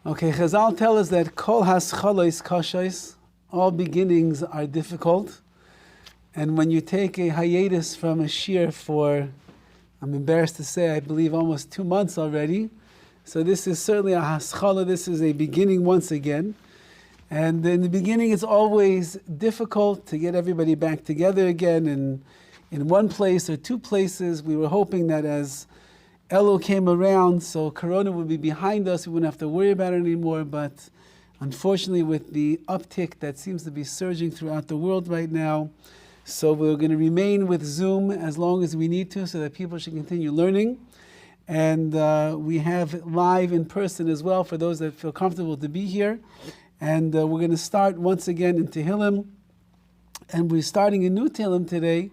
Okay, Chazal tell us that kol haschalois kashais, all beginnings are difficult. And when you take a hiatus from a shir for, I'm embarrassed to say, I believe almost 2 months already. So this is certainly a haschala, this is a beginning once again. And in the beginning it's always difficult to get everybody back together again in one place or two places. We were hoping that as Elul came around, so Corona would be behind us, we wouldn't have to worry about it anymore, but unfortunately with the uptick that seems to be surging throughout the world right now, so we're going to remain with Zoom as long as we need to so that people should continue learning. And we have live in person as well for those that feel comfortable to be here. And we're going to start once again in Tehillim. And we're starting a new Tehillim today,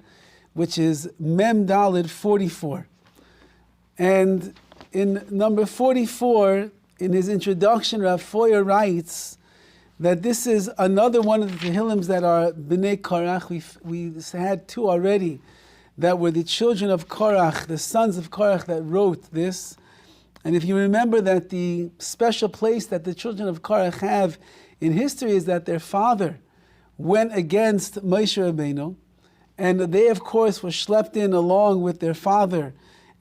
which is Mem Daled 44. And in number 44, in his introduction, Rav Hirsch writes that this is another one of the Tehillims that are B'nai Korach. We had two already that were the children of Korach, the sons of Korach that wrote this. And if you remember that the special place that the children of Korach have in history is that their father went against Moshe Rabbeinu, and they of course were schlepped in along with their father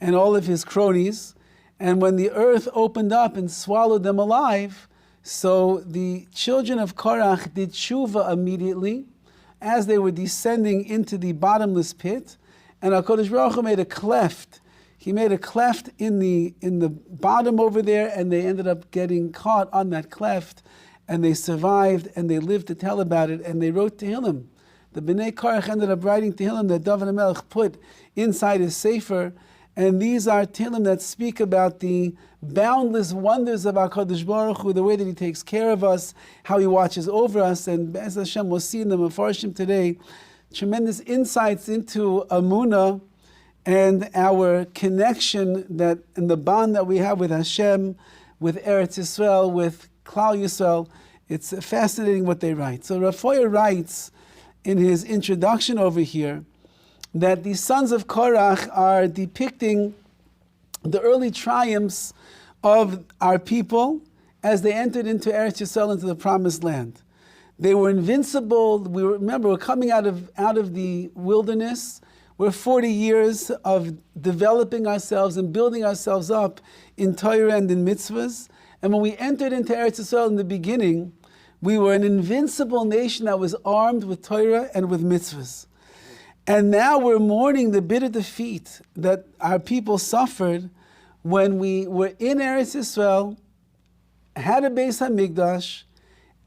and all of his cronies. And when the earth opened up and swallowed them alive, so the children of Korach did tshuva immediately as they were descending into the bottomless pit, and HaKadosh Baruch Hu made a cleft. He made a cleft in the bottom over there, and they ended up getting caught on that cleft, and they survived, and they lived to tell about it, and they wrote Tehillim. The B'nai Korach ended up writing Tehillim that Dovid HaMelech put inside his sefer, and these are Tehillim that speak about the boundless wonders of HaKadosh Baruch Hu, the way that He takes care of us, how He watches over us, and as Hashem will see in the Mefarshim today, tremendous insights into Amunah and our connection that and the bond that we have with Hashem, with Eretz Yisrael, with Klal Yisrael. It's fascinating what they write. So Rav Hirsch writes in his introduction over here that the sons of Korach are depicting the early triumphs of our people as they entered into Eretz Yisrael, into the Promised Land. They were invincible. We're coming out of the wilderness. We're 40 years of developing ourselves and building ourselves up in Torah and in mitzvahs. And when we entered into Eretz Yisrael in the beginning, we were an invincible nation that was armed with Torah and with mitzvahs. And now we're mourning the bitter defeat that our people suffered when we were in Eretz Yisrael, had a Beis HaMikdash,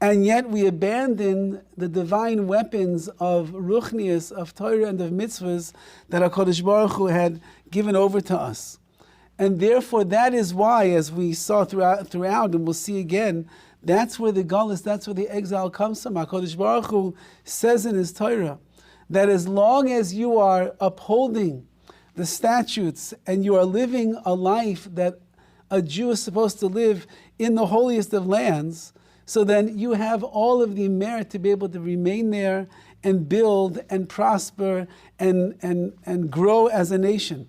and yet we abandoned the divine weapons of Ruchnius, of Torah and of mitzvahs that HaKadosh Baruch Hu had given over to us. And therefore that is why, as we saw throughout and we'll see again, that's where the Galus, that's where the exile comes from. HaKadosh Baruch Hu says in His Torah that as long as you are upholding the statutes and you are living a life that a Jew is supposed to live in the holiest of lands, so then you have all of the merit to be able to remain there and build and prosper and grow as a nation.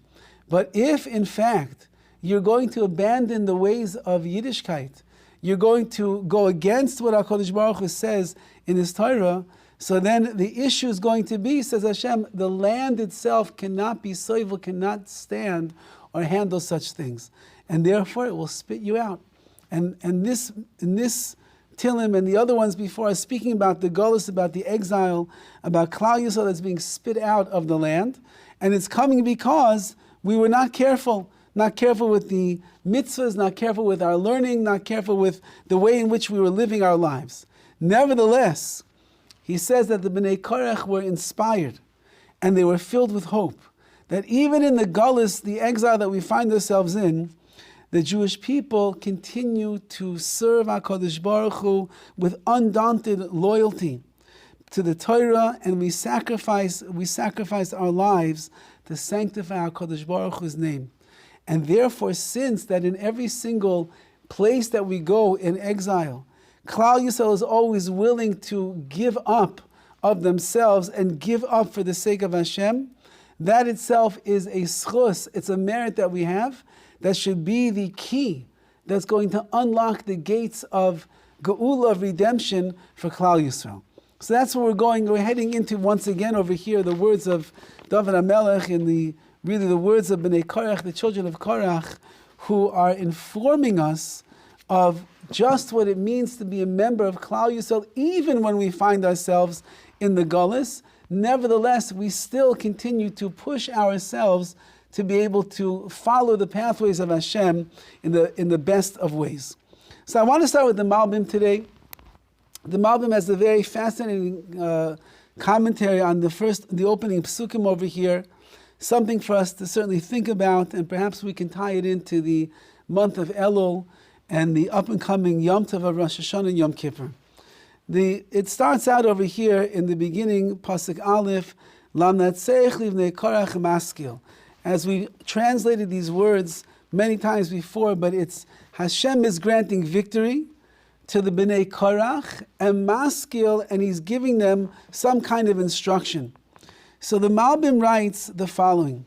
But if, in fact, you're going to abandon the ways of Yiddishkeit, you're going to go against what HaKadosh Baruch Hu says in His Torah, so then the issue is going to be, says Hashem, the land itself cannot be soivel, cannot stand or handle such things. And therefore it will spit you out. And in this Tehillim and the other ones before are speaking about the Golus, about the exile, about Klal Yisrael that's being spit out of the land. And it's coming because we were not careful with the mitzvahs, not careful with our learning, not careful with the way in which we were living our lives. Nevertheless, he says that the B'nai Korach were inspired and they were filled with hope. That even in the Golus, the exile that we find ourselves in, the Jewish people continue to serve HaKadosh Baruch Hu with undaunted loyalty to the Torah, and we sacrifice our lives to sanctify HaKadosh Baruch Hu's name. And therefore, since that in every single place that we go in exile, Klal Yisrael is always willing to give up of themselves and give up for the sake of Hashem, that itself is a schus, it's a merit that we have that should be the key that's going to unlock the gates of Geula, of redemption for Klal Yisrael. So that's where we're going. We're heading into, once again over here, the words of Dovid HaMelech and the words of Bnei Korach, the children of Korach, who are informing us of just what it means to be a member of Klal Yisrael, even when we find ourselves in the Gullus. Nevertheless, we still continue to push ourselves to be able to follow the pathways of Hashem in the best of ways. So I want to start with the Malbim today. The Malbim has a very fascinating commentary on the opening psukim over here, something for us to certainly think about, and perhaps we can tie it into the month of Elul and the up-and-coming Yom Tov of Rosh Hashanah and Yom Kippur. It starts out over here in the beginning, Pasuk Aleph, Lam Natseich Livnei Korach Maskil. As we translated these words many times before, but it's Hashem is granting victory to the Bnei Korach and Maskil, and He's giving them some kind of instruction. So the Malbim writes the following: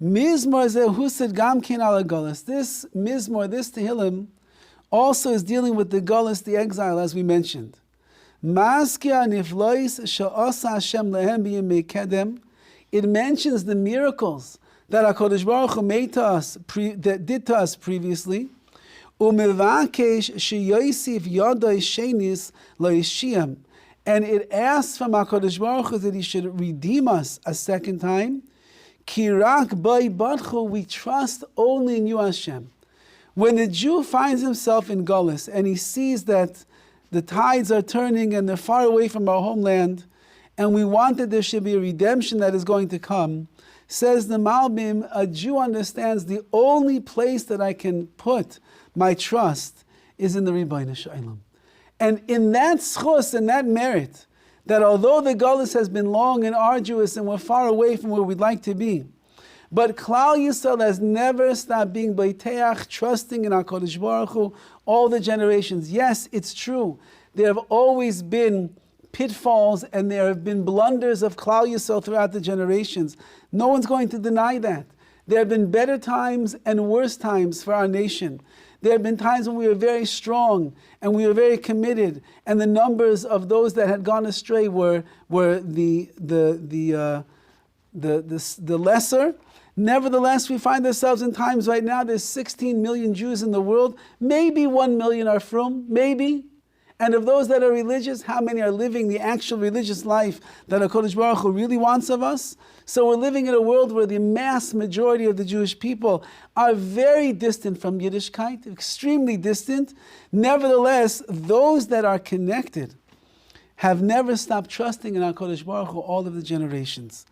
Mizmor zeh husad gam ken ala Gullus. This Mizmor, this Tehillim, also is dealing with the Gullus, the exile, as we mentioned. Maskia niflois she'asa Hashem lehem b'yemei kedem. It mentions the miracles that HaKadosh Baruch Hu made to us, that did to us previously. Umevakesh she'yosif yodai shenis lo'yishiyam. And it asks from HaKadosh Baruch Hu that He should redeem us a second time. Kirak bai badchu, we trust only in you, Hashem. When the Jew finds himself in Gullus and he sees that the tides are turning and they're far away from our homeland, and we want that there should be a redemption that is going to come, says the Malbim, a Jew understands the only place that I can put my trust is in the Ribbono Shel Olam. And in that schus, in that merit, that although the Gullus has been long and arduous and we're far away from where we'd like to be, but Klal Yisrael has never stopped being Beiteach, trusting in HaKadosh Baruch Hu, all the generations. Yes, it's true. There have always been pitfalls and there have been blunders of Klal Yisrael throughout the generations. No one's going to deny that. There have been better times and worse times for our nation. There have been times when we were very strong and we were very committed, and the numbers of those that had gone astray were the lesser. Nevertheless, we find ourselves in times right now, there's 16 million Jews in the world. Maybe 1 million are frum, maybe. And of those that are religious, how many are living the actual religious life that HaKadosh Baruch Hu really wants of us? So we're living in a world where the mass majority of the Jewish people are very distant from Yiddishkeit, extremely distant. Nevertheless, those that are connected have never stopped trusting in HaKadosh Baruch Hu all of the generations.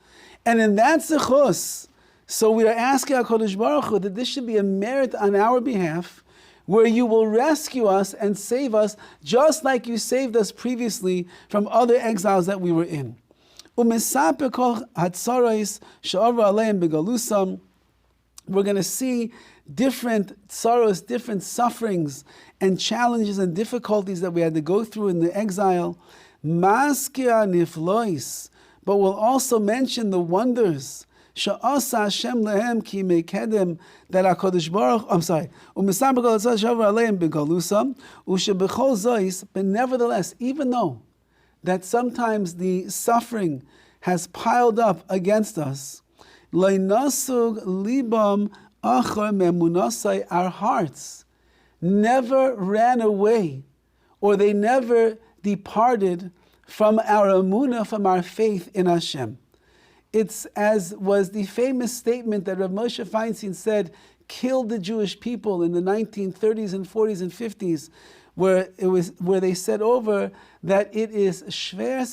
And in that zechus, so we are asking HaKadosh Baruch Hu that this should be a merit on our behalf, where you will rescue us and save us, just like you saved us previously from other exiles that we were in. We're going to see different sorrows, different sufferings and challenges and difficulties that we had to go through in the exile. But we'll also mention the wonders Sha'asa Hashem lehem ki mekedem, that HaKadosh Baruch, but nevertheless, even though that sometimes the suffering has piled up against us, libam our hearts never ran away, or they never departed from our emunah, from our faith in Hashem. It's as was the famous statement that Rav Moshe Feinstein said killed the Jewish people in the 1930s and 40s and 50s, where they said over that it is schwer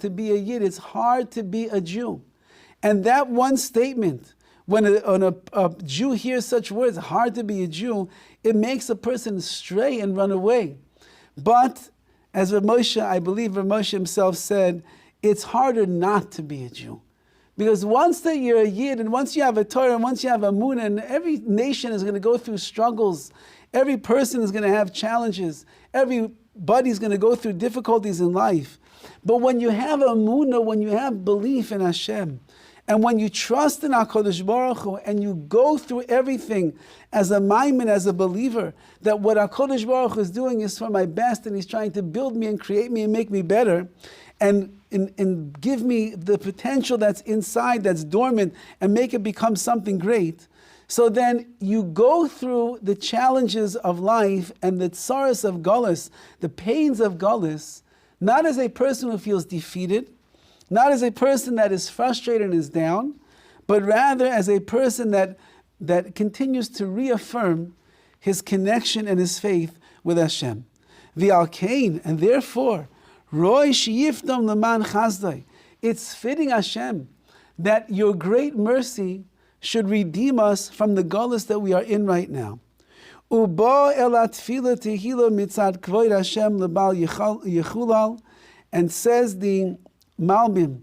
to be a Yid, it's hard to be a Jew. And that one statement, when a Jew hears such words, hard to be a Jew, it makes a person stray and run away. But as Rav Moshe, I believe Rav Moshe himself said, it's harder not to be a Jew. Because once that you're a Yid, and once you have a Torah, and once you have a Emunah, and every nation is going to go through struggles, every person is going to have challenges, everybody's going to go through difficulties in life. But when you have a Emunah, when you have belief in Hashem, And when you trust in HaKadosh Baruch Hu and you go through everything as a maimin, as a believer, that what HaKadosh Baruch Hu is doing is for my best and He's trying to build me and create me and make me better and give me the potential that's inside, that's dormant, and make it become something great. So then you go through the challenges of life and the tsaras of Galus, the pains of Galus, not as a person who feels defeated, not as a person that is frustrated and is down, but rather as a person that continues to reaffirm his connection and his faith with Hashem. V'al kain, and therefore, Roi sheyifdam leman chazdai. It's fitting, Hashem, that your great mercy should redeem us from the galus that we are in right now. Uba elat tefillah tehillim mitzad kvoid Hashem lebal yechulal, and says the Malbim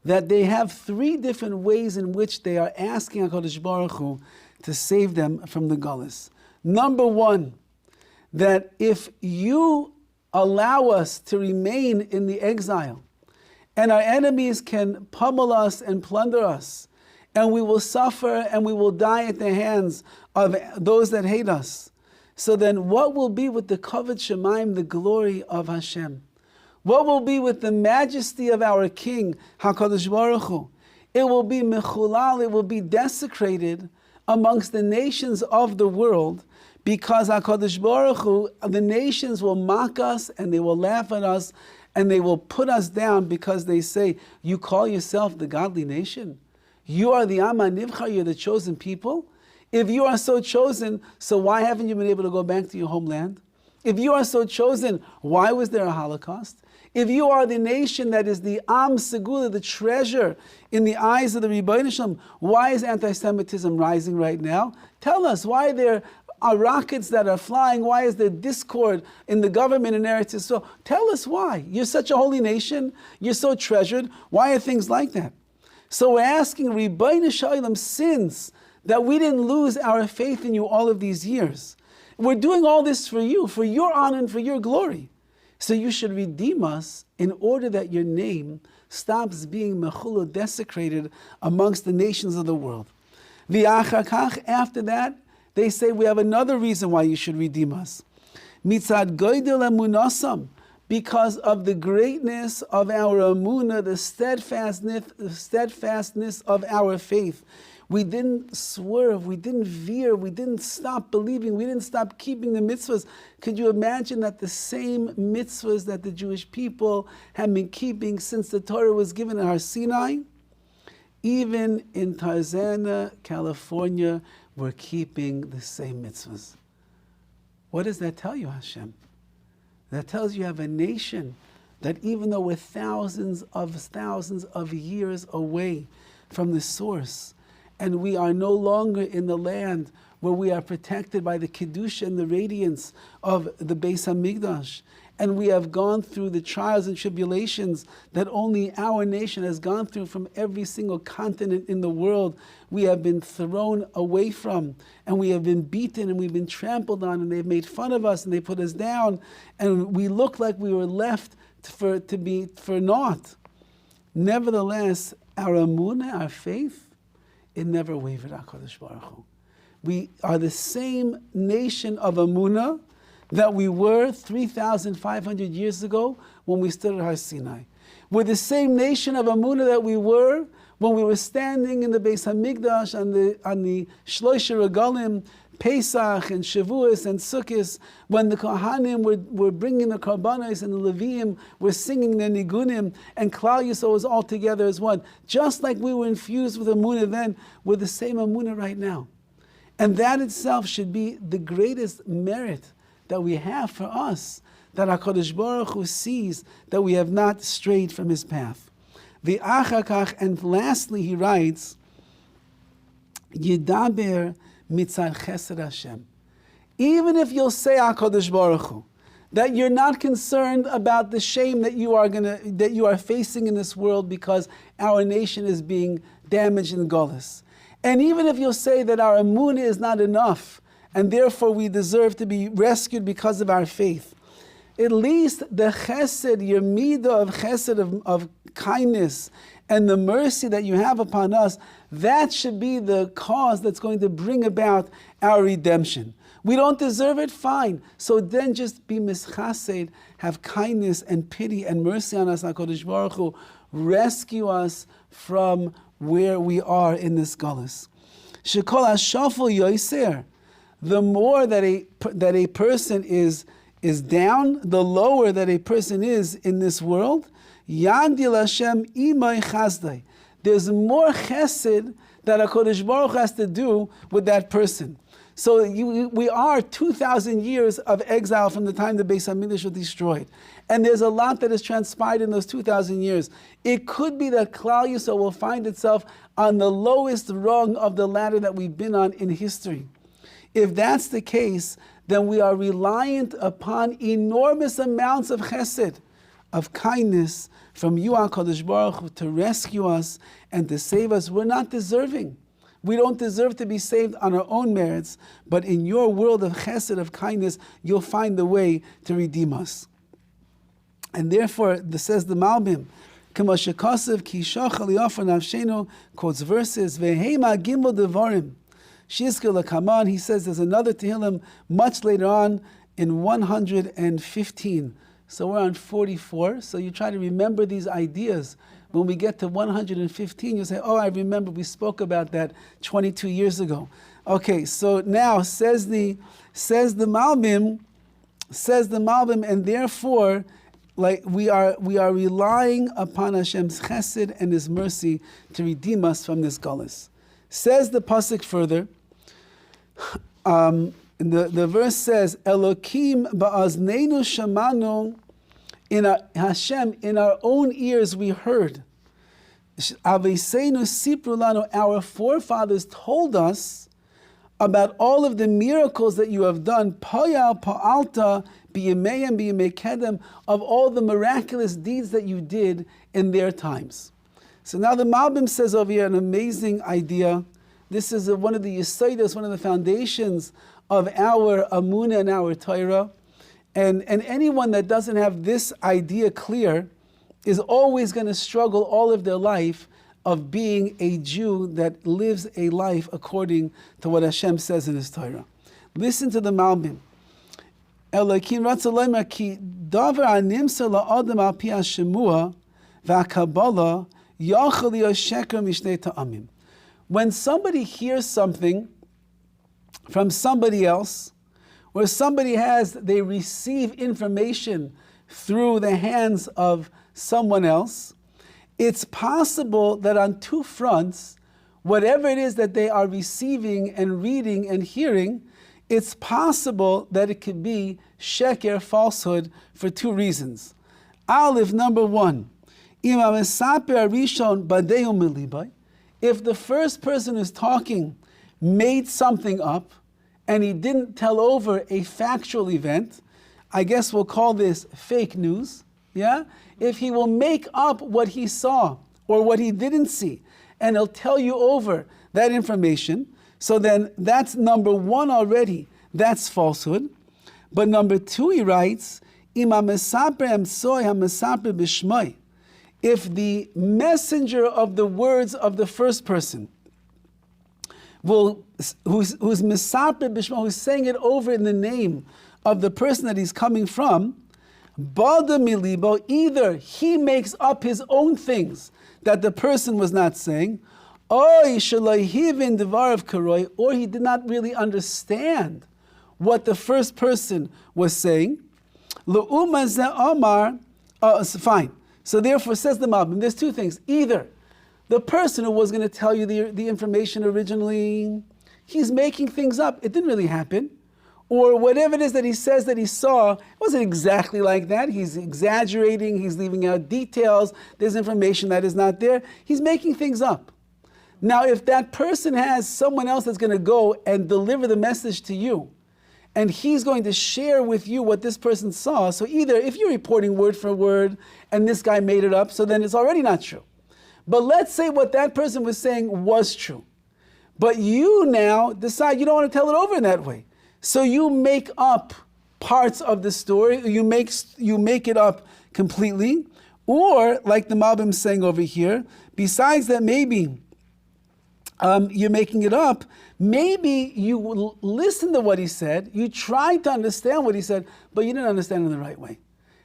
that they have three different ways in which they are asking HaKadosh Baruch Hu to save them from the galus. Number one, that if you allow us to remain in the exile, and our enemies can pummel us and plunder us, and we will suffer and we will die at the hands of those that hate us, so then what will be with the kavod shemaim, the glory of Hashem? What will be with the majesty of our King, HaKadosh Baruch Hu? It will be mechulal, it will be desecrated amongst the nations of the world, because HaKadosh Baruch Hu, the nations will mock us and they will laugh at us and they will put us down because they say, you call yourself the godly nation? You are the Am HaNivchar, you're the chosen people? If you are so chosen, so why haven't you been able to go back to your homeland? If you are so chosen, why was there a Holocaust? If you are the nation that is the Am Segula, the treasure in the eyes of the Rebbeinu Shalom, why is anti-Semitism rising right now? Tell us, why there are rockets that are flying? Why is there discord in the government in Eretz? So tell us why. You're such a holy nation. You're so treasured. Why are things like that? So we're asking Rebbeinu Shalom, since that we didn't lose our faith in you all of these years, we're doing all this for you, for your honor and for your glory. So you should redeem us in order that your name stops being mechulu, desecrated amongst the nations of the world. After that, they say we have another reason why you should redeem us. Mitzad goydel emunasam, because of the greatness of our emunah, the steadfastness of our faith. We didn't swerve, we didn't veer, we didn't stop believing, we didn't stop keeping the mitzvahs. Could you imagine that the same mitzvahs that the Jewish people have been keeping since the Torah was given in Har Sinai, even in Tarzana, California, we're keeping the same mitzvahs? What does that tell you, Hashem? That tells you have a nation that even though we're thousands of years away from the source, and we are no longer in the land where we are protected by the Kedusha and the radiance of the Beis HaMikdash, and we have gone through the trials and tribulations that only our nation has gone through from every single continent in the world. We have been thrown away from, and we have been beaten, and we've been trampled on, and they've made fun of us, and they put us down, and we look like we were left for naught. Nevertheless, our emunah, our faith, it never wavered, HaKadosh Baruch Hu. We are the same nation of emunah that we were 3,500 years ago when we stood at Har Sinai. We're the same nation of emunah that we were when we were standing in the Beis HaMikdash on the Shloisha Regalim, Pesach and Shavuos and Sukkot, when the Kohanim were bringing the Karbanos and the Leviim were singing their Nigunim, and Klal Yisrael was all together as one. Just like we were infused with Emunah then, we're the same Emunah right now. And that itself should be the greatest merit that we have for us, that HaKadosh Baruch Hu sees that we have not strayed from His path. The Achakach, and lastly he writes, Yidaber mitzad chesed Hashem. Even if you'll say, HaKadosh Baruch Hu, that you're not concerned about the shame that you are facing in this world because our nation is being damaged in Golus. And even if you'll say that our emunah is not enough, and therefore we deserve to be rescued because of our faith, at least the chesed, your midah of chesed, of kindness and the mercy that you have upon us, that should be the cause that's going to bring about our redemption. We don't deserve it, fine. So then just be mischased, have kindness and pity and mercy on us, HaKadosh Baruch Hu. Rescue us from where we are in this galus. Shekol hashafel yoiser. The more that a person is down, the lower that a person is in this world, Yagdil Hashem imay chazdai. There's more chesed that HaKadosh Baruch Hu has to do with that person. So we are 2,000 years of exile from the time the Beis HaMikdash was destroyed. And there's a lot that has transpired in those 2,000 years. It could be that Klal Yisrael will find itself on the lowest rung of the ladder that we've been on in history. If that's the case, then we are reliant upon enormous amounts of chesed, of kindness from you, HaKadosh Baruch Hu, to rescue us and to save us. We're not deserving. We don't deserve to be saved on our own merits, but in your world of chesed, of kindness, you'll find the way to redeem us. And therefore, says the Malbim, quotes verses, he says there's another Tehillim much later on in 115. So we're on 44. So you try to remember these ideas. When we get to 115, you say, oh, I remember we spoke about that 22 years ago. Okay, so now says the Malbim, and therefore, like we are relying upon Hashem's chesed and His mercy to redeem us from this galus. Says the pasuk further. The verse says, Elokim ba'azneinu shamanu, Hashem, in our own ears we heard. Aveseinu sipru lanu, our forefathers told us about all of the miracles that you have done, Payal pa'alta b'yemei and b'yemei kedem, of all the miraculous deeds that you did in their times. So now the Malbim says over here an amazing idea. This is one of the yesaidas, one of the foundations of our Amunah and our Torah. And anyone that doesn't have this idea clear is always going to struggle all of their life of being a Jew that lives a life according to what Hashem says in His Torah. Listen to the Malbim. Elokim ratzalema ki davar animsa la'adam al pi hashemua va'kabbalah yachal yosheker mishnei ta'amim. When somebody hears something from somebody else, where they receive information through the hands of someone else, it's possible that on two fronts, whatever it is that they are receiving and reading and hearing, it's possible that it could be sheker, falsehood, for two reasons. Aleph, number one, if the first person who's talking made something up, and he didn't tell over a factual event, I guess we'll call this fake news, yeah? If he will make up what he saw or what he didn't see, and he'll tell you over that information, so then that's number one already, that's falsehood. But number two, he writes, if the messenger of the words of the first person who's Mesaper Bishma, who's saying it over in the name of the person that he's coming from, Bada Milibo, either he makes up his own things that the person was not saying, or he did not really understand what the first person was saying. Fine. So therefore, says the Malbim, there's two things. Either the person who was going to tell you the information originally, he's making things up. It didn't really happen. Or whatever it is that he says that he saw, it wasn't exactly like that. He's exaggerating. He's leaving out details. There's information that is not there. He's making things up. Now, if that person has someone else that's going to go and deliver the message to you, and he's going to share with you what this person saw, so either if you're reporting word for word and this guy made it up, so then it's already not true. But let's say what that person was saying was true. But you now decide you don't want to tell it over in that way. So you make up parts of the story, you make it up completely, Or, like the Malbim is saying over here, besides that maybe you're making it up, maybe you listen to what he said, you tried to understand what he said, but you didn't understand it in the right way.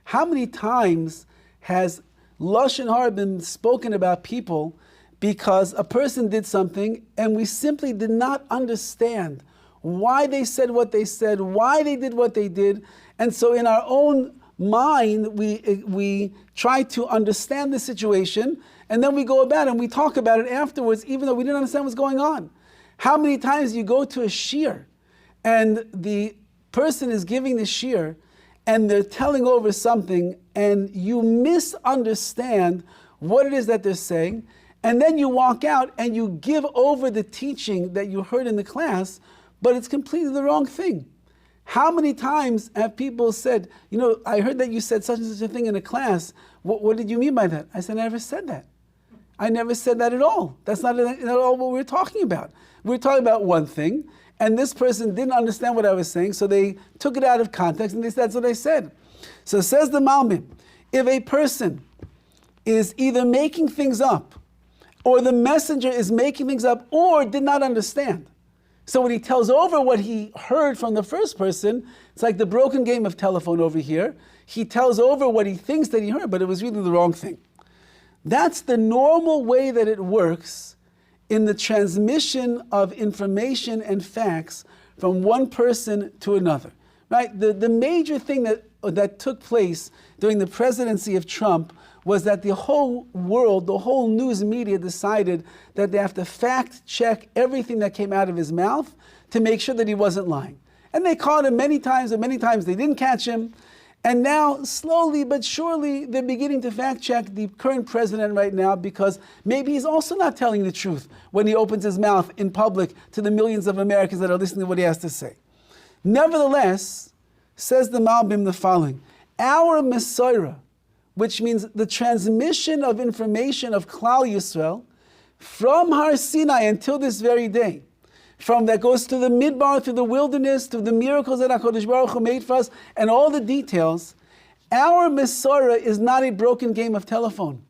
How many times has Lashon Hara been spoken about people because a person did something and we simply did not understand why they said what they said, why they did what they did, and so in our own mind we try to understand the situation, and then we go about it and we talk about it afterwards even though we didn't understand what's going on. How many times you go to a shiur and the person is giving the shiur and they're telling over something and you misunderstand what it is that they're saying, and then you walk out and you give over the teaching that you heard in the class, but it's completely the wrong thing. How many times have people said, I heard that you said such and such a thing in a class. What did you mean by that? I said, I never said that. I never said that at all. That's not at all what we're talking about. We're talking about one thing, and this person didn't understand what I was saying, so they took it out of context, and that's what I said. So says the Malbim, if a person is either making things up, or the messenger is making things up, or did not understand. So when he tells over what he heard from the first person, it's like the broken game of telephone over here. He tells over what he thinks that he heard, but it was really the wrong thing. That's the normal way that it works in the transmission of information and facts from one person to another. Right? The major thing that took place during the presidency of Trump was that the whole world, the whole news media decided that they have to fact check everything that came out of his mouth to make sure that he wasn't lying. And they caught him many times, and many times they didn't catch him. And now, slowly but surely, they're beginning to fact check the current president right now, because maybe he's also not telling the truth when he opens his mouth in public to the millions of Americans that are listening to what he has to say. Nevertheless, says the Malbim the following: our Messora, which means the transmission of information of Klal Yisrael from Har Sinai until this very day, from that goes to the Midbar, through the wilderness, to the miracles that HaKadosh Baruch Hu made for us, and all the details. Our Messora is not a broken game of telephone.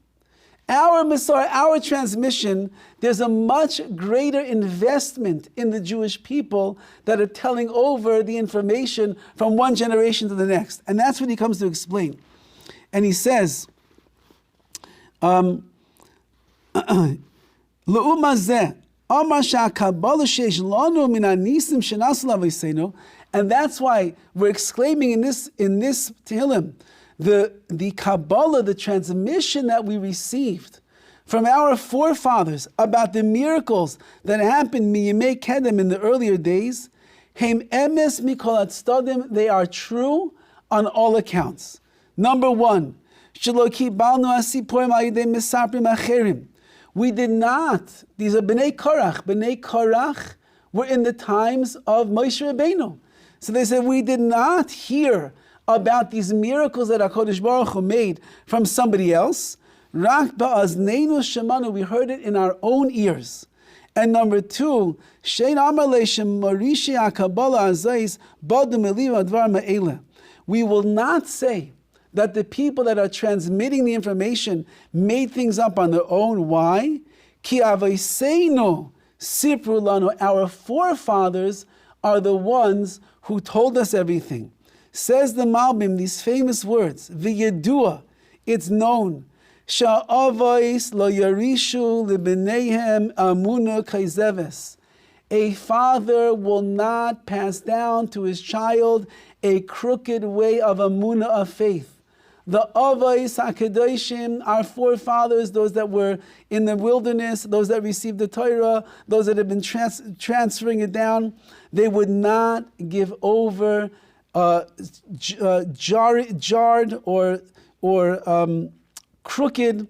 Our Messora, our transmission, there's a much greater investment in the Jewish people that are telling over the information from one generation to the next. And that's what he comes to explain. And he says, and that's why we're exclaiming in this Tehillim, the Kabbalah, the transmission that we received from our forefathers about the miracles that happened miyimei kedem in the earlier days. Heim emes mikol atzadim, they are true on all accounts. Number one, we did not, these are Bnei Korach. Bnei Korach were in the times of Moshe Rabbeinu. So they said, we did not hear about these miracles that HaKadosh Baruch Hu made from somebody else. Rak ba'azneinu shemanu, we heard it in our own ears. And number two, Shein amar leishem marishi HaKabbalah azais badu meliva advar ma'ela. We will not say that the people that are transmitting the information made things up on their own. Why? Ki aveiseinu sipru lanu. Our forefathers are the ones who told us everything. Says the Malbim these famous words, V'yedua, it's known, Sha'avais lo yarishu libneihem amuna kaizeves. A father will not pass down to his child a crooked way of amunah, of faith. The Avais HaKadoshim, our forefathers, those that were in the wilderness, those that received the Torah, those that have been transferring it down, they would not give over jarred or crooked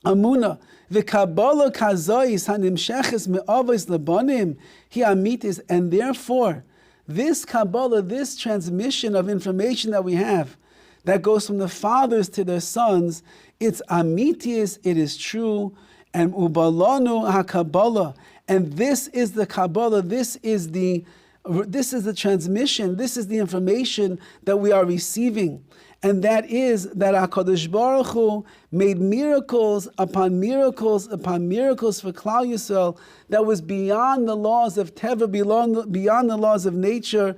amunah. The Kabbalah kazais hanimsheches me'avos lebanim hi amitis, and therefore this Kabbalah, this transmission of information that we have, that goes from the fathers to their sons, it's amitis, it is true, and ubalanu ha-Kabbalah, and this is the Kabbalah, this is the This is the transmission. This is the information that we are receiving. And that is that HaKadosh Baruch Hu made miracles upon miracles upon miracles for Klal Yisrael that was beyond the laws of Teva, beyond the laws of nature.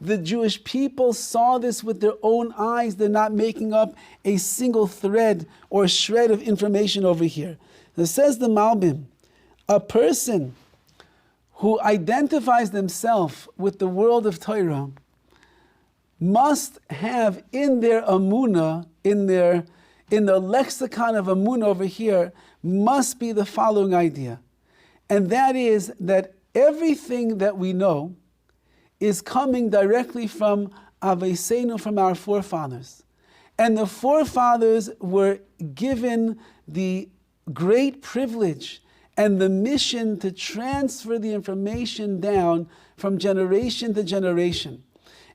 The Jewish people saw this with their own eyes. They're not making up a single thread or shred of information over here. It says the Malbim, a person who identifies themselves with the world of Torah must have in their Amunah, in the lexicon of Amunah over here, must be the following idea. And that is that everything that we know is coming directly from Aveiseinu, from our forefathers. And the forefathers were given the great privilege and the mission to transfer the information down from generation to generation.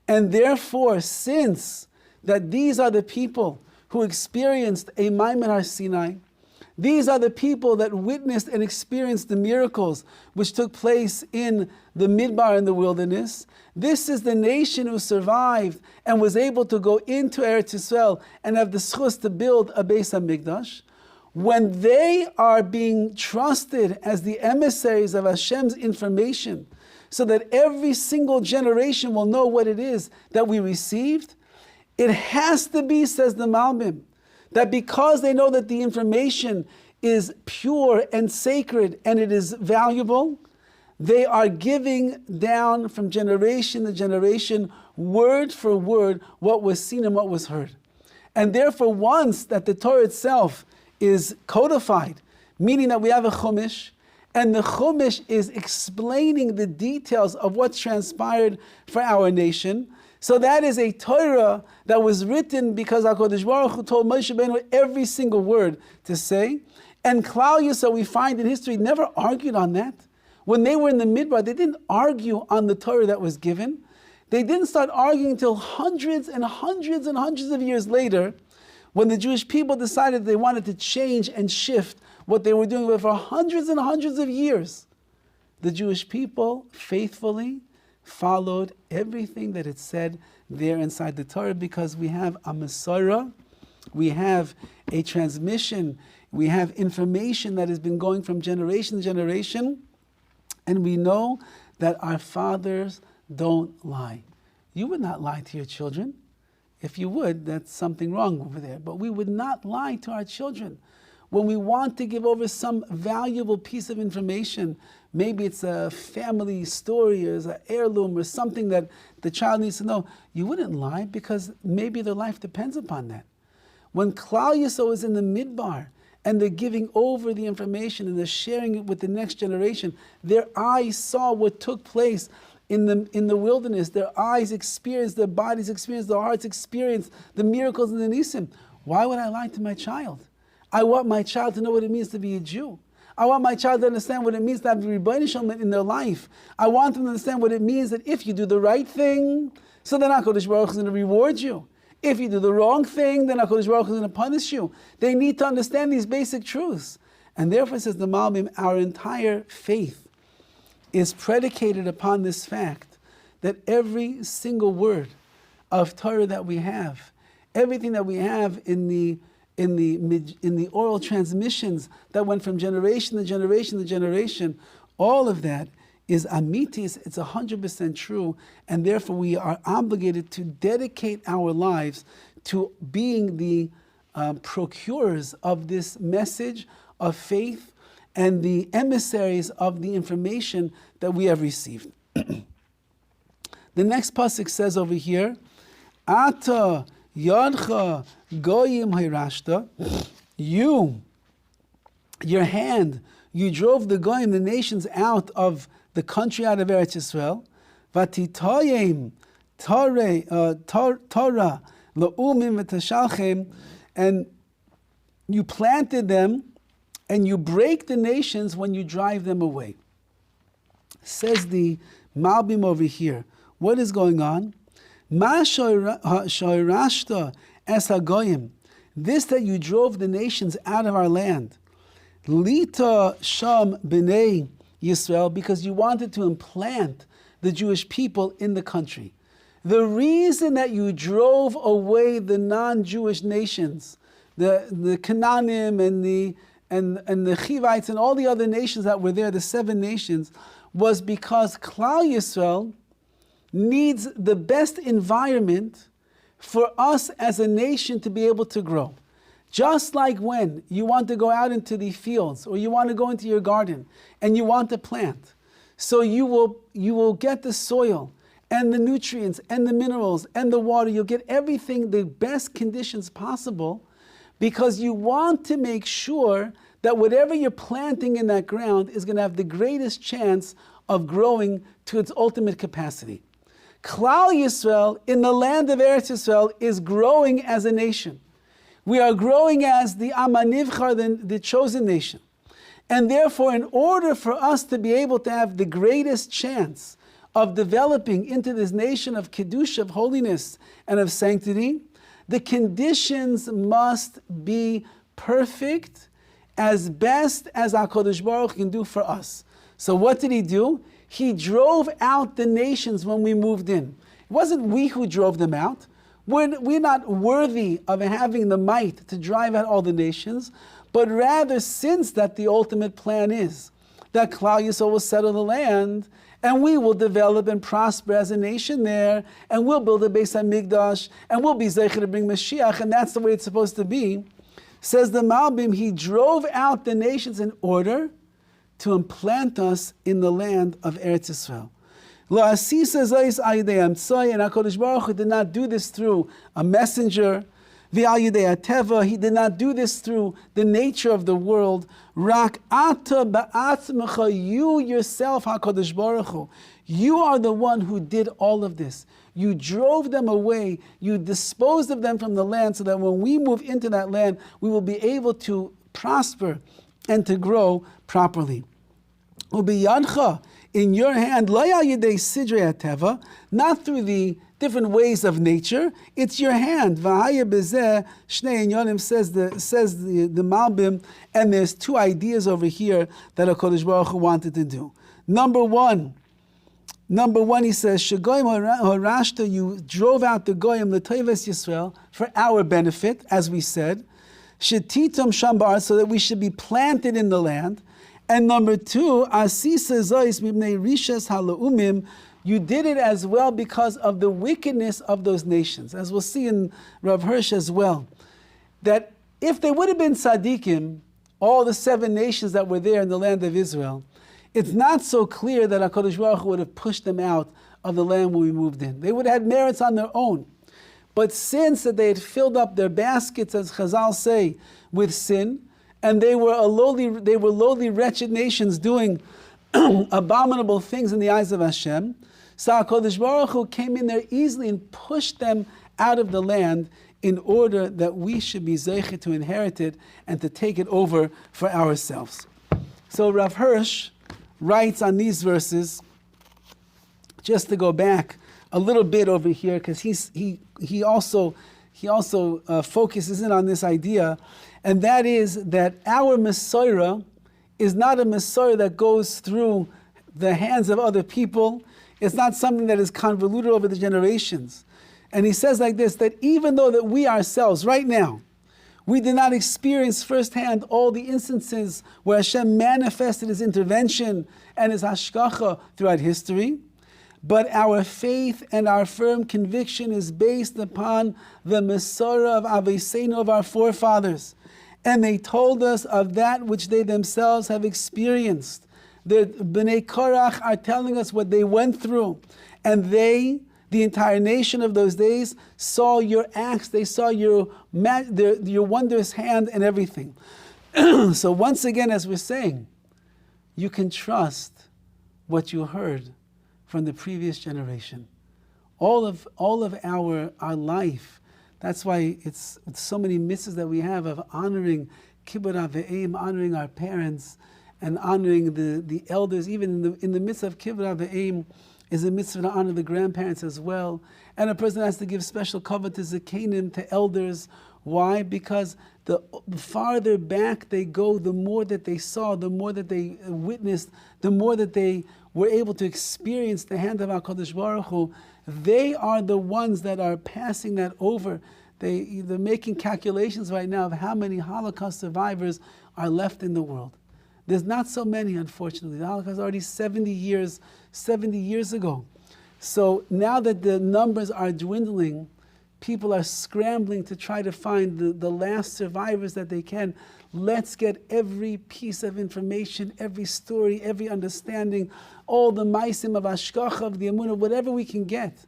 And therefore, since that these are the people who experienced a Maimon Har Sinai, these are the people that witnessed and experienced the miracles which took place in the Midbar in the wilderness. This is the nation who survived and was able to go into Eretz Yisrael and have the schus to build a Beis HaMikdash. When they are being trusted as the emissaries of Hashem's information, so that every single generation will know what it is that we received, it has to be, says the Malbim, that because they know that the information is pure and sacred and it is valuable, they are giving down from generation to generation, word for word, what was seen and what was heard. And therefore, once that the Torah itself is codified, meaning that we have a Chumash, and the Chumash is explaining the details of what's transpired for our nation. So that is a Torah that was written because HaKadosh Baruch Hu told Moshe Rabbeinu every single word to say. And Klal Yisrael, we find in history, never argued on that. When they were in the Midbar, they didn't argue on the Torah that was given. They didn't start arguing until hundreds and hundreds and hundreds of years later, when the Jewish people decided they wanted to change and shift what they were doing. But for hundreds and hundreds of years, the Jewish people faithfully followed everything that it said there inside the Torah, because we have a Messora, we have a transmission, we have information that has been going from generation to generation, and we know that our fathers don't lie. You would not lie to your children. If you would, that's something wrong over there. But we would not lie to our children. When we want to give over some valuable piece of information, maybe it's a family story or an heirloom or something that the child needs to know, you wouldn't lie because maybe their life depends upon that. When Klal Yisrael is in the Midbar and they're giving over the information and they're sharing it with the next generation, their eyes saw what took place in the wilderness. Their eyes experienced, their bodies experienced, their hearts experienced the miracles and the nisim. Why would I lie to my child? I want my child to know what it means to be a Jew. I want my child to understand what it means to have the Rebbeinu Shalom in their life. I want them to understand what it means that if you do the right thing, so then HaKadosh Baruch Hu is going to reward you. If you do the wrong thing, then HaKadosh Baruch Hu is going to punish you. They need to understand these basic truths. And therefore, says the Malbim, our entire faith is predicated upon this fact that every single word of Torah that we have, everything that we have in the oral transmissions that went from generation to generation to generation, all of that is amitis, it's 100% true, and therefore we are obligated to dedicate our lives to being the procurers of this message of faith and the emissaries of the information that we have received. The next pasuk says over here, Ata Yadcha Goyim Hayrashta, your hand, you drove the Goyim, the nations, out of the country, out of Eretz Yisrael. Vatitoyim Torah La'umim V'Tashalchem, and you planted them, and you break the nations when you drive them away. Says the Malbim over here, what is going on? Ma shoyrashta es hagoyim, this that you drove the nations out of our land. Lita sham b'nei Yisrael because you wanted to implant the Jewish people in the country. The reason that you drove away the non-Jewish nations, the Canaanim and the Hivites and all the other nations that were there, the 7 nations, was because Klal Yisrael needs the best environment for us as a nation to be able to grow. Just like when you want to go out into the fields or you want to go into your garden and you want to plant. So you will get the soil and the nutrients and the minerals and the water. You'll get everything, the best conditions possible, because you want to make sure that whatever you're planting in that ground is going to have the greatest chance of growing to its ultimate capacity. Klal Yisrael in the land of Eretz Yisrael is growing as a nation. We are growing as the Am HaNivchar, the chosen nation. And therefore, in order for us to be able to have the greatest chance of developing into this nation of Kiddush, of holiness, and of sanctity, the conditions must be perfect, as best as HaKadosh Baruch Hu can do for us. So what did he do? He drove out the nations when we moved in. It wasn't we who drove them out. We're not worthy of having the might to drive out all the nations, but rather, since that the ultimate plan is that Klal Yisrael will settle the land, and we will develop and prosper as a nation there, and we'll build a Beis HaMikdash, and we'll be Zeicher to bring Mashiach, and that's the way it's supposed to be. Says the Malbim, he drove out the nations in order to implant us in the land of Eretz Yisrael. And HaKadosh Baruch Hu did not do this through a messenger. He did not do this through the nature of the world. Rak ata ba'atzmecha, you yourself, HaKadosh Baruch Hu, you are the one who did all of this. You drove them away. You disposed of them from the land so that when we move into that land, we will be able to prosper and to grow properly. Ubiyadcha, in your hand, not through the different ways of nature, it's your hand. Says the Malbim, and there's 2 ideas over here that HaKadosh Baruch Hu wanted to do. Number one, he says, Shagoyim harashta, you drove out the Goyim l'toivas Yisrael for our benefit, as we said. Shetitum shambar, so that we should be planted in the land. And number 2, asisa zois mibnei rishas halaumim, you did it as well because of the wickedness of those nations, as we'll see in Rav Hirsch as well. That if they would have been tzaddikim, all the 7 nations that were there in the land of Israel, it's not so clear that HaKadosh Baruch Hu would have pushed them out of the land when we moved in. They would have had merits on their own. But since that they had filled up their baskets, as Chazal say, with sin, and they were lowly, wretched nations doing abominable things in the eyes of Hashem, so HaKadosh Baruch Hu came in there easily and pushed them out of the land in order that we should be zeicher to inherit it and to take it over for ourselves. So Rav Hirsch writes on these verses, just to go back a little bit over here, because he also focuses in on this idea, and that is that our Messora is not a Messora that goes through the hands of other people. It's not something that is convoluted over the generations. And he says like this, that even though that we ourselves, right now, we did not experience firsthand all the instances where Hashem manifested His intervention and His hashgacha throughout history, but our faith and our firm conviction is based upon the Messora of Aveiseinu, of our forefathers. And they told us of that which they themselves have experienced. The Bnei Korach are telling us what they went through. And they, the entire nation of those days, saw your acts, they saw your wondrous hand and everything. So once again, as we're saying, you can trust what you heard from the previous generation. All of our life. That's why it's so many mitzvahs that we have of honoring kibbur aveim, honoring our parents, and honoring the elders. Even in the midst of kibbur aveim is a mitzvah to honor the grandparents as well. And a person has to give special cover to zakenim, to elders, Why? Because the farther back they go, the more that they saw, the more that they witnessed, the more that they were able to experience the hand of HaKadosh Baruch Hu. They are the ones that are passing that over. They're making calculations right now of how many Holocaust survivors are left in the world. There's not so many, unfortunately. The Holocaust is already 70 years ago. So now that the numbers are dwindling, people are scrambling to try to find the last survivors that they can. Let's get every piece of information, every story, every understanding, all the maisim of Ashkacha, of the Emunah, whatever we can get.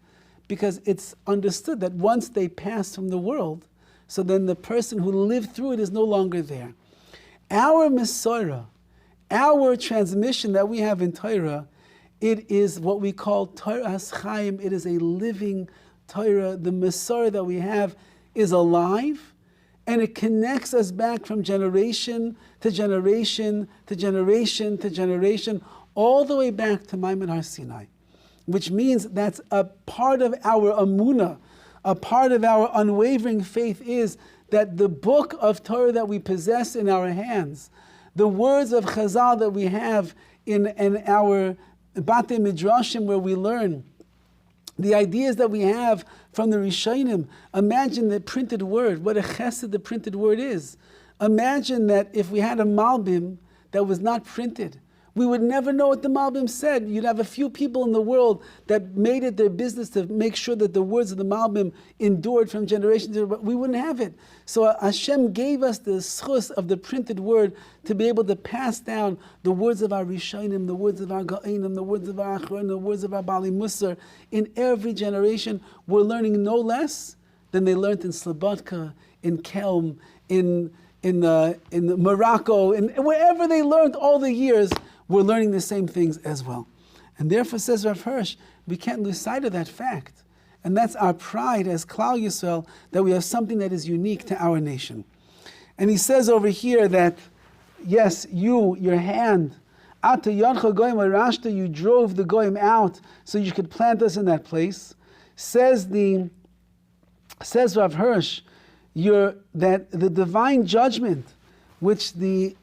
Because it's understood that once they pass from the world, so then the person who lived through it is no longer there. Our Messora, our transmission that we have in Torah, it is what we call Torah Chaim. It is a living Torah. The Messora that we have is alive, and it connects us back from generation to generation to generation to generation, all the way back to Maimon Har Sinai, which means that's a part of our Amunah, a part of our unwavering faith is that the book of Torah that we possess in our hands, the words of Chazal that we have in our Batei Midrashim where we learn, the ideas that we have from the Rishonim. Imagine the printed word, what a chesed the printed word is. Imagine that if we had a Malbim that was not printed, we would never know what the Malbim said. You'd have a few people in the world that made it their business to make sure that the words of the Malbim endured from generation to generation, but we wouldn't have it. So Hashem gave us the schus of the printed word to be able to pass down the words of our Rishonim, the words of our Ga'anim, the words of our Achronim, the words of our Bali Musar. In every generation, we're learning no less than they learned in Slobodka, in Kelm, in Morocco, and wherever they learned all the years, we're learning the same things as well. And therefore, says Rav Hirsch, we can't lose sight of that fact. And that's our pride as Klal Yisrael, that we have something that is unique to our nation. And he says over here that, yes, your hand, Ata Yadcha Goyim Arashta, you drove the Goyim out so you could plant us in that place. Says Rav Hirsch, that the divine judgment which the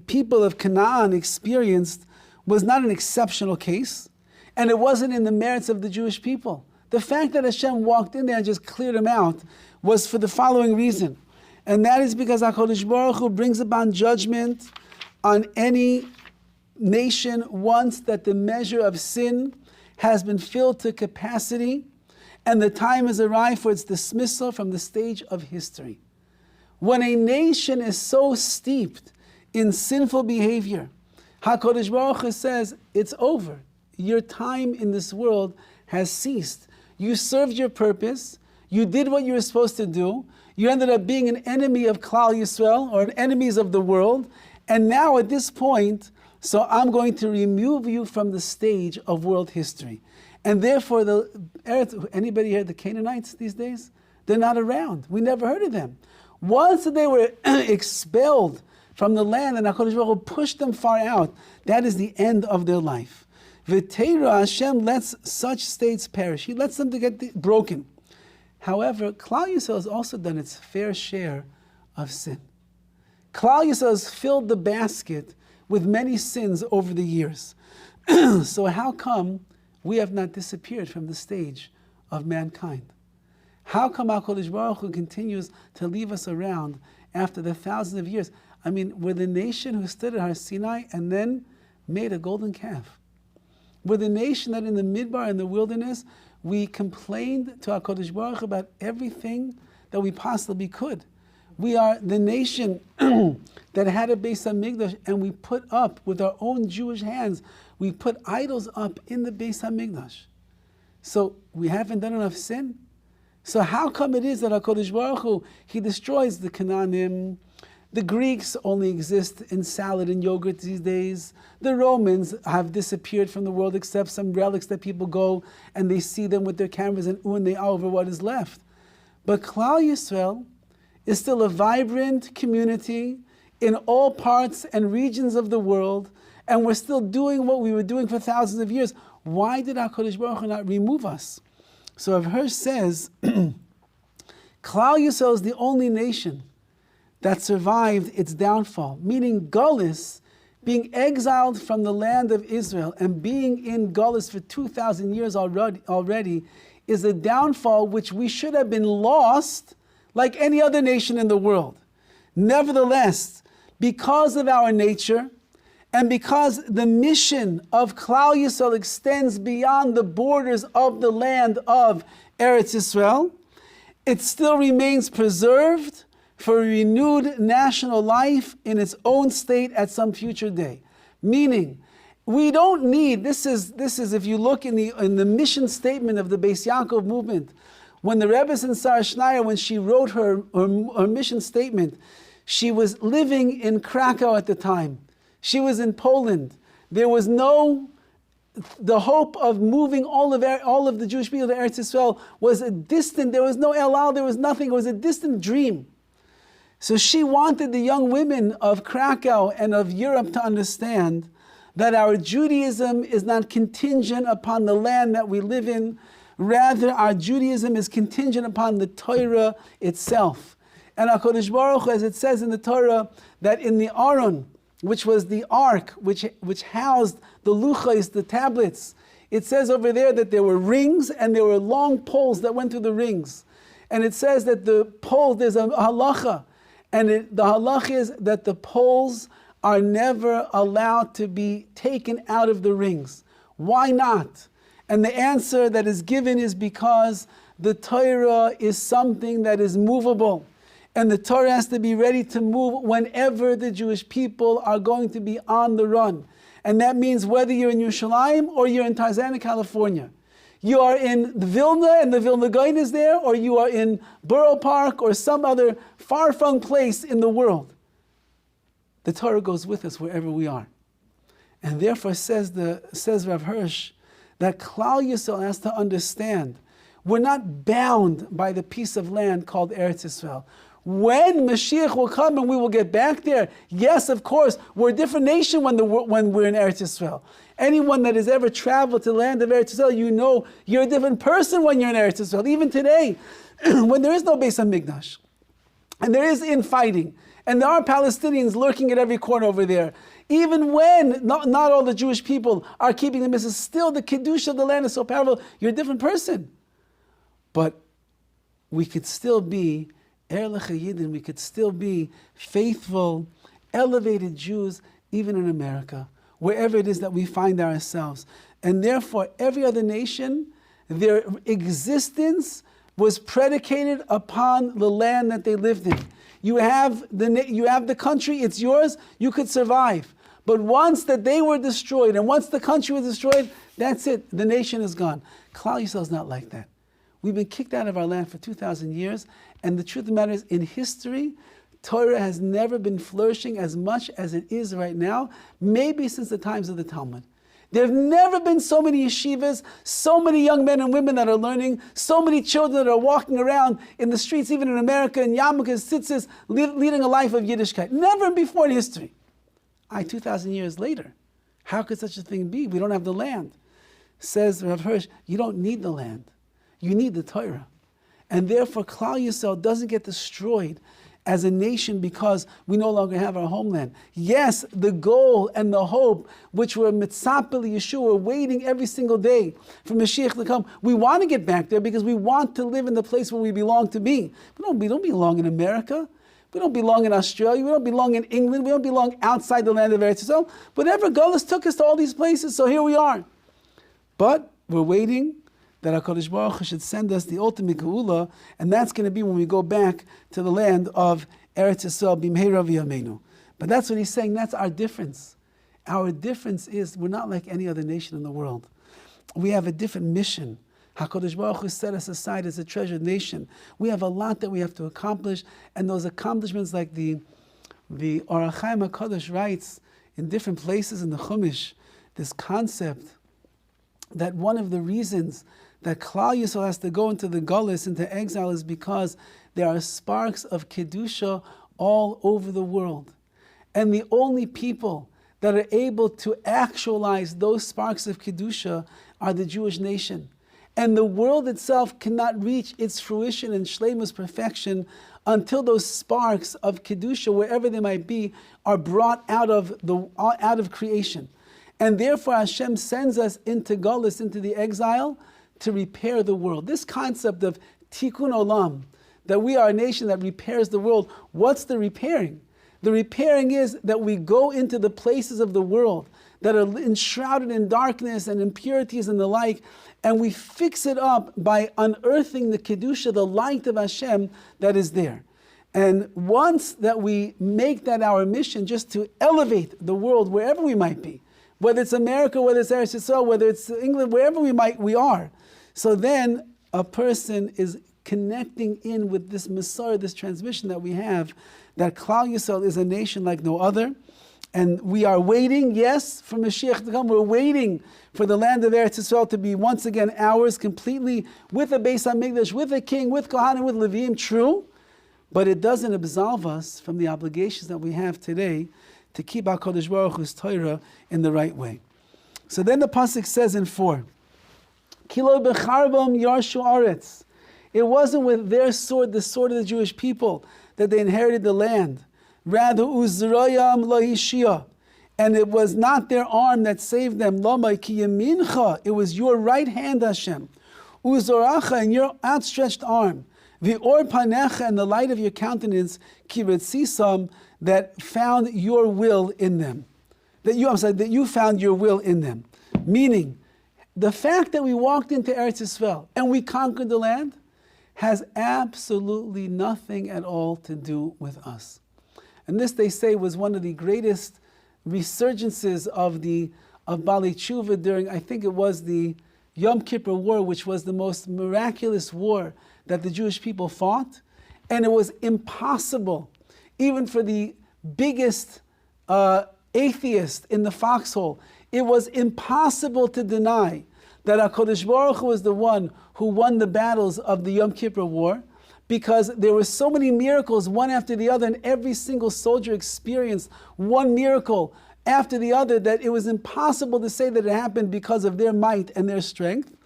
people of Canaan experienced was not an exceptional case, and it wasn't in the merits of the Jewish people. The fact that Hashem walked in there and just cleared them out was for the following reason, and that is because HaKadosh Baruch Hu brings about judgment on any nation once that the measure of sin has been filled to capacity, and the time has arrived for its dismissal from the stage of history. When a nation is so steeped in sinful behavior, HaKadosh Baruch Hu says, it's over. Your time in this world has ceased. You served your purpose. You did what you were supposed to do. You ended up being an enemy of Klal Yisrael, or enemies of the world. And now at this point, so I'm going to remove you from the stage of world history. And therefore, the Eretz, anybody heard the Canaanites these days? They're not around. We never heard of them. Once they were expelled from the land and HaKadosh Baruch Hu pushed them far out, that is the end of their life. V'teira, Hashem lets such states perish. He lets them to get broken. However, Klal Yisrael has also done its fair share of sin. Klal Yisrael has filled the basket with many sins over the years. So how come we have not disappeared from the stage of mankind? How come HaKadosh Baruch Hu continues to leave us around after the thousands of years? I mean, we're the nation who stood at Har Sinai and then made a golden calf. We're the nation that in the midbar, in the wilderness, we complained to HaKadosh Baruch Hu about everything that we possibly could. We are the nation that had a Beis HaMikdash, and we put up, with our own Jewish hands, we put idols up in the Beis HaMikdash. So we haven't done enough sin? So how come it is that HaKadosh Baruch Hu, He destroys the Canaanim? The Greeks only exist in salad and yogurt these days. The Romans have disappeared from the world except some relics that people go and they see them with their cameras and they are over what is left. But Klal Yisrael is still a vibrant community in all parts and regions of the world, and we're still doing what we were doing for thousands of years. Why did HaKadosh Baruch Hu not remove us? So Rav Hirsch says, Klal Klal Yisrael is the only nation that survived its downfall, meaning Gullus, being exiled from the land of Israel and being in Gullus for 2,000 years already is a downfall which we should have been lost like any other nation in the world. Nevertheless, because of our nature and because the mission of Klal Yisrael extends beyond the borders of the land of Eretz Israel, it still remains preserved for renewed national life in its own state at some future day. Meaning, we don't need, this is if you look in the mission statement of the Beis Yaakov movement, when the Rebbe and Sarah Schneier, when she wrote her mission statement, she was living in Krakow at the time. She was in Poland. There was the hope of moving all of the Jewish people to Eretz Yisrael was a distant, there was no El Al, there was nothing, it was a distant dream. So she wanted the young women of Krakow and of Europe to understand that our Judaism is not contingent upon the land that we live in. Rather, our Judaism is contingent upon the Torah itself. And HaKadosh Baruch Hu, as it says in the Torah, that in the Aron, which was the ark, which housed the luchos, the tablets, it says over there that there were rings and there were long poles that went through the rings. And it says that the pole, there's a halacha, and the halacha is that the poles are never allowed to be taken out of the rings. Why not? And the answer that is given is because the Torah is something that is movable. And the Torah has to be ready to move whenever the Jewish people are going to be on the run. And that means whether you're in Yerushalayim or you're in Tarzana, California. You are in Vilna and the Vilna Gaon is there, or you are in Borough Park or some other far-flung place in the world. The Torah goes with us wherever we are. And therefore says Rav Hirsch that Klal Yisrael has to understand we're not bound by the piece of land called Eretz Yisrael. When Mashiach will come and we will get back there, yes, of course, we're a different nation when we're in Eretz Yisrael. Anyone that has ever traveled to the land of Eretz Yisrael, you know you're a different person when you're in Eretz Yisrael. Even today, when there is no Beis HaMikdash, and there is infighting, and there are Palestinians lurking at every corner over there, even when not all the Jewish people are keeping the mitzvahs, still the Kiddush of the land is so powerful, you're a different person. But we could still be we could still be faithful, elevated Jews, even in America, wherever it is that we find ourselves. And therefore, every other nation, their existence was predicated upon the land that they lived in. You have the country, it's yours, you could survive. But once that they were destroyed, and once the country was destroyed, that's it, the nation is gone. Klal Yisrael is not like that. We've been kicked out of our land for 2,000 years, and the truth of the matter is, in history, Torah has never been flourishing as much as it is right now, maybe since the times of the Talmud. There have never been so many yeshivas, so many young men and women that are learning, so many children that are walking around in the streets, even in America, in yarmulkes, tzitzis, leading a life of Yiddishkeit. Never before in history. 2,000 years later, how could such a thing be? We don't have the land. Says Rav Hirsch, you don't need the land. You need the Torah. And therefore, Klal Yisrael doesn't get destroyed as a nation because we no longer have our homeland. Yes, the goal and the hope, which we're mitzapel Yeshua, we're waiting every single day for Mashiach to come. We want to get back there because we want to live in the place where we belong to be. We don't belong in America. We don't belong in Australia. We don't belong in England. We don't belong outside the land of Eretz Yisrael. Whatever Gullus took us to all these places, so here we are. But we're waiting that HaKadosh Baruch Hu should send us the ultimate geula, and that's going to be when we go back to the land of Eretz Yisrael, b'mheira v'yameinu. But that's what he's saying, that's our difference. Our difference is we're not like any other nation in the world. We have a different mission. HaKadosh Baruch Hu set us aside as a treasured nation. We have a lot that we have to accomplish, and those accomplishments, like the Orach Chaim HaKadosh writes in different places in the Chumash, this concept that one of the reasons that Klal Yisrael has to go into the Gullus, into exile, is because there are sparks of Kedusha all over the world. And the only people that are able to actualize those sparks of Kedusha are the Jewish nation. And the world itself cannot reach its fruition and shleimus perfection until those sparks of kedusha, wherever they might be, are brought out of creation. And therefore Hashem sends us into Galus, into the exile, to repair the world. This concept of tikkun olam, that we are a nation that repairs the world, what's the repairing? The repairing is that we go into the places of the world that are enshrouded in darkness and impurities and the like, and we fix it up by unearthing the kedusha, the light of Hashem that is there. And once that we make that our mission, just to elevate the world wherever we might be, whether it's America, whether it's Eretz Yisrael, whether it's England, wherever we are. So then a person is connecting in with this Messora, this transmission that we have, that Klal Yisrael is a nation like no other. And we are waiting, yes, for Mashiach to come. We're waiting for the land of Eretz Yisrael to be once again ours completely, with a Beis HaMikdash, with a king, with Kohanim, with Levim, true. But it doesn't absolve us from the obligations that we have today to keep HaKadosh Baruch Hu's Torah in the right way. So then the pasuk says in 4, Kilo b'charbam yarshu aretz. It wasn't with their sword, the sword of the Jewish people, that they inherited the land. Rather, uzrayam lahishia. And it was not their arm that saved them. Lama ki yamincha. It was your right hand, Hashem. Uzoracha, and your outstretched arm. The or panecha, and the light of your countenance, ki retzisam, that found your will in them. That you found your will in them. Meaning, the fact that we walked into Eretz Yisrael and we conquered the land has absolutely nothing at all to do with us. And this, they say, was one of the greatest resurgences of Bali Tshuva during, I think it was the Yom Kippur War, which was the most miraculous war that the Jewish people fought. And it was impossible, even for the biggest atheist in the foxhole, it was impossible to deny that HaKadosh Baruch Hu was the one who won the battles of the Yom Kippur War, because there were so many miracles, one after the other, and every single soldier experienced one miracle after the other, that it was impossible to say that it happened because of their might and their strength.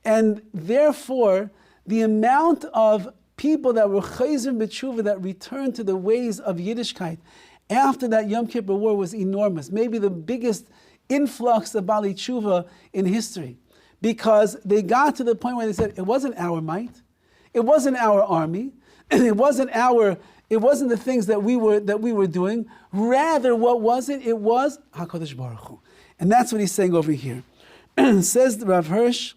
And therefore, the amount of people that were chayzim b'tshuva, that returned to the ways of Yiddishkeit after that Yom Kippur War, was enormous. Maybe the biggest influx of Bali Tshuva in history. Because they got to the point where they said, it wasn't our might, it wasn't our army, it wasn't the things that we were doing. Rather, what was it? It was HaKadosh Baruch Hu. And that's what he's saying over here. Says the Rav Hirsch,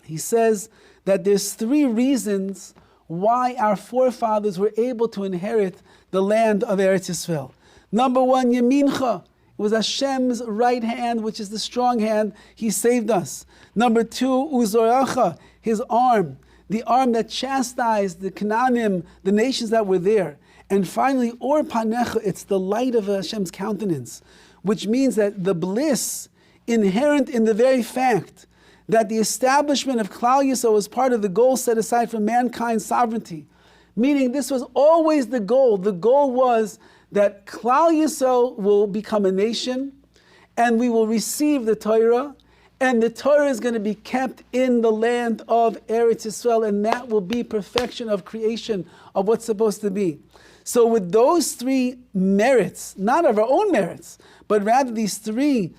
he says that there's 3 reasons why our forefathers were able to inherit the land of Eretz Yisrael. Number 1, Yamincha. It was Hashem's right hand, which is the strong hand. He saved us. Number 2, Uzoracha, his arm, the arm that chastised the Canaanim, the nations that were there. And finally, Or Panecha, it's the light of Hashem's countenance, which means that the bliss inherent in the very fact that the establishment of Klal Yisrael was part of the goal set aside for mankind's sovereignty. Meaning this was always the goal. The goal was that Klal Yisrael will become a nation, and we will receive the Torah, and the Torah is going to be kept in the land of Eretz Yisrael, and that will be perfection of creation of what's supposed to be. So with those 3 merits, not of our own merits, but rather these three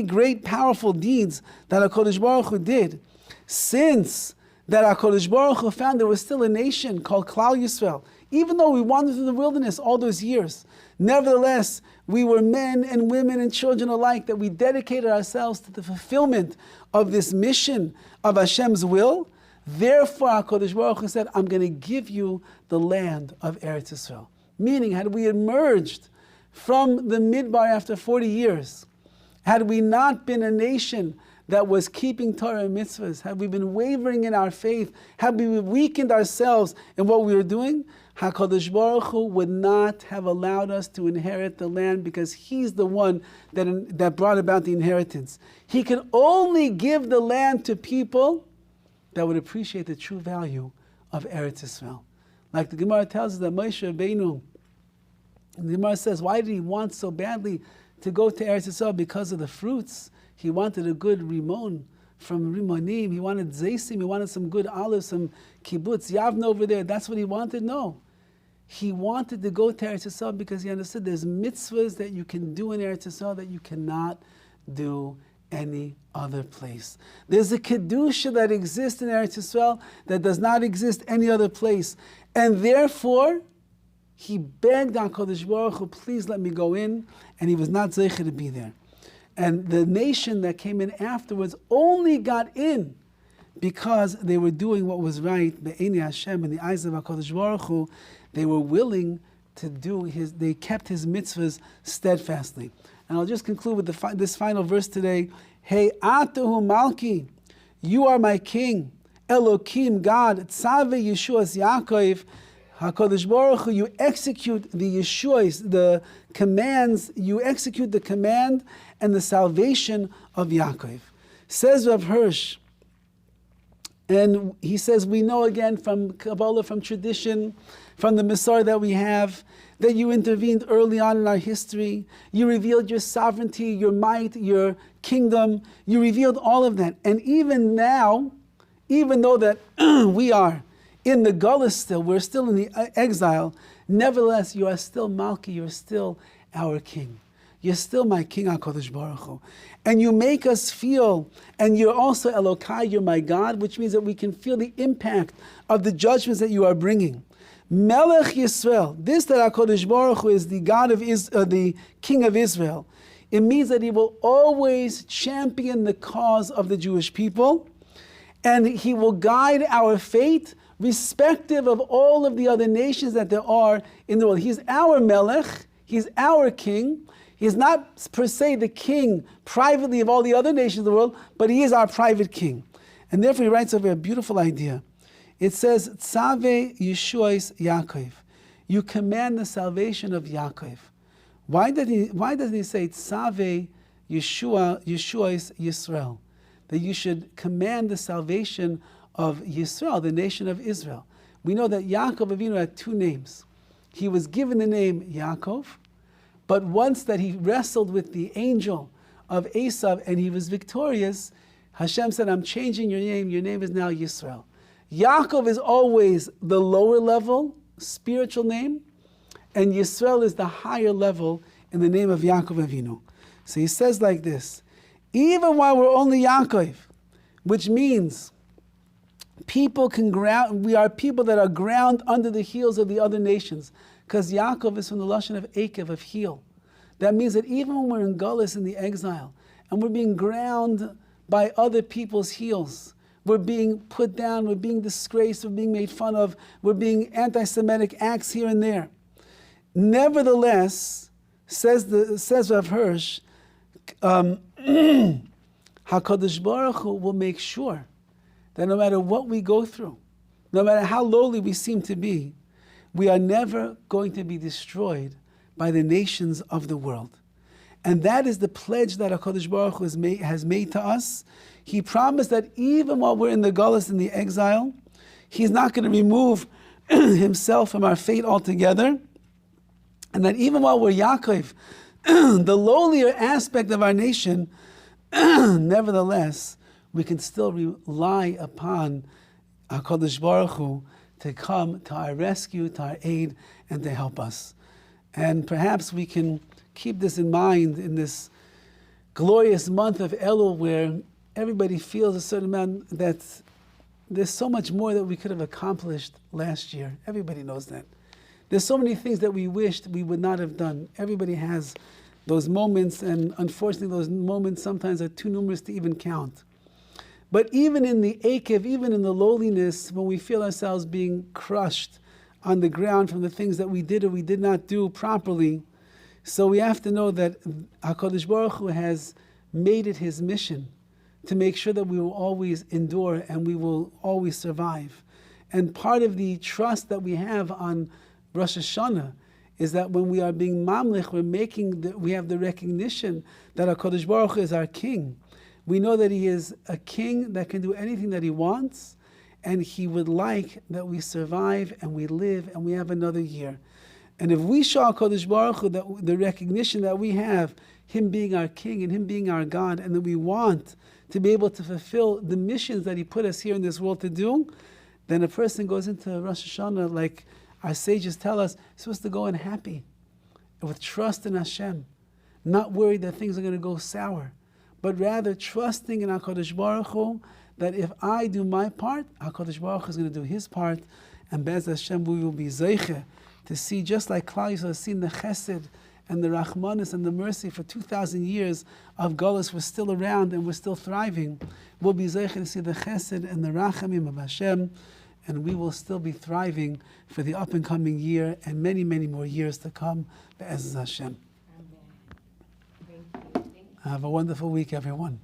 great powerful deeds that HaKadosh Baruch Hu did, since that HaKadosh Baruch Hu found there was still a nation called Klal Yisrael, even though we wandered through the wilderness all those years, nevertheless, we were men and women and children alike, that we dedicated ourselves to the fulfillment of this mission of Hashem's will. Therefore, HaKadosh Baruch Hu said, I'm going to give you the land of Eretz Yisrael. Meaning, had we emerged from the Midbar after 40 years, had we not been a nation that was keeping Torah and mitzvahs, had we been wavering in our faith, had we weakened ourselves in what we were doing, HaKadosh Baruch Hu would not have allowed us to inherit the land, because He's the one that brought about the inheritance. He can only give the land to people that would appreciate the true value of Eretz Yisrael. Like the Gemara tells us that Moshe Rabbeinu, the Gemara says, why did he want so badly to go to Eretz Yisrael? Because of the fruits. He wanted a good rimon from Rimonim. He wanted Zaysim. He wanted some good olives, some kibbutz, Yavna over there. That's what he wanted? No. He wanted to go to Eretz Yisrael because he understood there's mitzvahs that you can do in Eretz Yisrael that you cannot do any other place. There's a kedusha that exists in Eretz Yisrael that does not exist any other place. And therefore, he begged on Kodesh Baruch Hu, please let me go in, and he was not zeicher to be there. And the nation that came in afterwards only got in because they were doing what was right, Be'eni Hashem, in the eyes of HaKadosh Baruch Hu. They were willing to do they kept his mitzvahs steadfastly. And I'll just conclude with this final verse today. Hey, Atahu Malki, you are my king. Elokim, God, Save Yeshua's Yaakov, HaKadosh Baruch Hu, you execute the Yeshua's, the commands, you execute the command and the salvation of Yaakov. Says Rav Hirsch, and he says, we know again from Kabbalah, from tradition, from the Messora that we have, that you intervened early on in our history. You revealed your sovereignty, your might, your kingdom. You revealed all of that. And even now, even though that we are in the Gullus still, we're still in the exile, nevertheless, you are still Malki, you're still our king. You're still my king, HaKadosh Baruch Hu. And you make us feel, and you're also Elokai, you're my God, which means that we can feel the impact of the judgments that you are bringing. Melech Yisrael, this that HaKadosh Baruch Hu is the God of the King of Israel. It means that he will always champion the cause of the Jewish people, and he will guide our fate, respective of all of the other nations that there are in the world. He's our Melech, he's our king. He's not per se the king privately of all the other nations of the world, but he is our private king. And therefore he writes over a beautiful idea. It says, Tzave Yeshua's Yaakov. You command the salvation of Yaakov. Why doesn't he say Tzave Yeshua's Yisrael? That you should command the salvation of Yisrael, the nation of Israel. We know that Yaakov Avinu had two names. He was given the name Yaakov, but once that he wrestled with the angel of Esav and he was victorious, Hashem said, I'm changing your name. Your name is now Yisrael. Yaakov is always the lower level spiritual name, and Yisrael is the higher level in the name of Yaakov Avinu. So he says like this, even while we're only Yaakov, which means we are people that are ground under the heels of the other nations, because Yaakov is from the lashon of Ekev, of heel. That means that even when we're in Gullus, in the exile, and we're being ground by other people's heels, we're being put down, we're being disgraced, we're being made fun of, we're being anti-Semitic acts here and there. Nevertheless, says Rav Hirsch, HaKadosh Baruch Hu will make sure that no matter what we go through, no matter how lowly we seem to be, we are never going to be destroyed by the nations of the world. And that is the pledge that HaKadosh Baruch Hu has made to us. He promised that even while we're in the Gullus, in the exile, he's not going to remove himself from our fate altogether. And that even while we're Yaakov, the lowlier aspect of our nation, nevertheless, we can still rely upon HaKadosh Baruch Hu to come to our rescue, to our aid, and to help us. And perhaps we can keep this in mind in this glorious month of Elul, where everybody feels a certain amount that there's so much more that we could have accomplished last year. Everybody knows that. There's so many things that we wished we would not have done. Everybody has those moments, and unfortunately those moments sometimes are too numerous to even count. But even in the akev, even in the lowliness, when we feel ourselves being crushed on the ground from the things that we did or we did not do properly, so we have to know that HaKadosh Baruch Hu has made it his mission to make sure that we will always endure and we will always survive. And part of the trust that we have on Rosh Hashanah is that when we are being mamlich, we have the recognition that HaKadosh Baruch Hu is our king. We know that he is a king that can do anything that he wants, and he would like that we survive and we live and we have another year. And if we show HaKadosh Baruch Hu the recognition that we have, him being our king and him being our God, and that we want to be able to fulfill the missions that He put us here in this world to do, then a person goes into Rosh Hashanah, like our sages tell us, supposed to go in happy, with trust in Hashem, not worried that things are going to go sour, but rather trusting in HaKadosh Baruch Hu, that if I do my part, HaKadosh Baruch Hu is going to do His part, and Be'ez Hashem we will be zeiche to see, just like Klal Yisrael has seen the chesed and the rachmanis and the mercy for 2,000 years of Galus was still around and we're still thriving. We'll be zeiche to see the chesed and the rachamim of Hashem, and we will still be thriving for the up and coming year and many, many more years to come. Be'ez Hashem. Amen. Thank you. Have a wonderful week, everyone.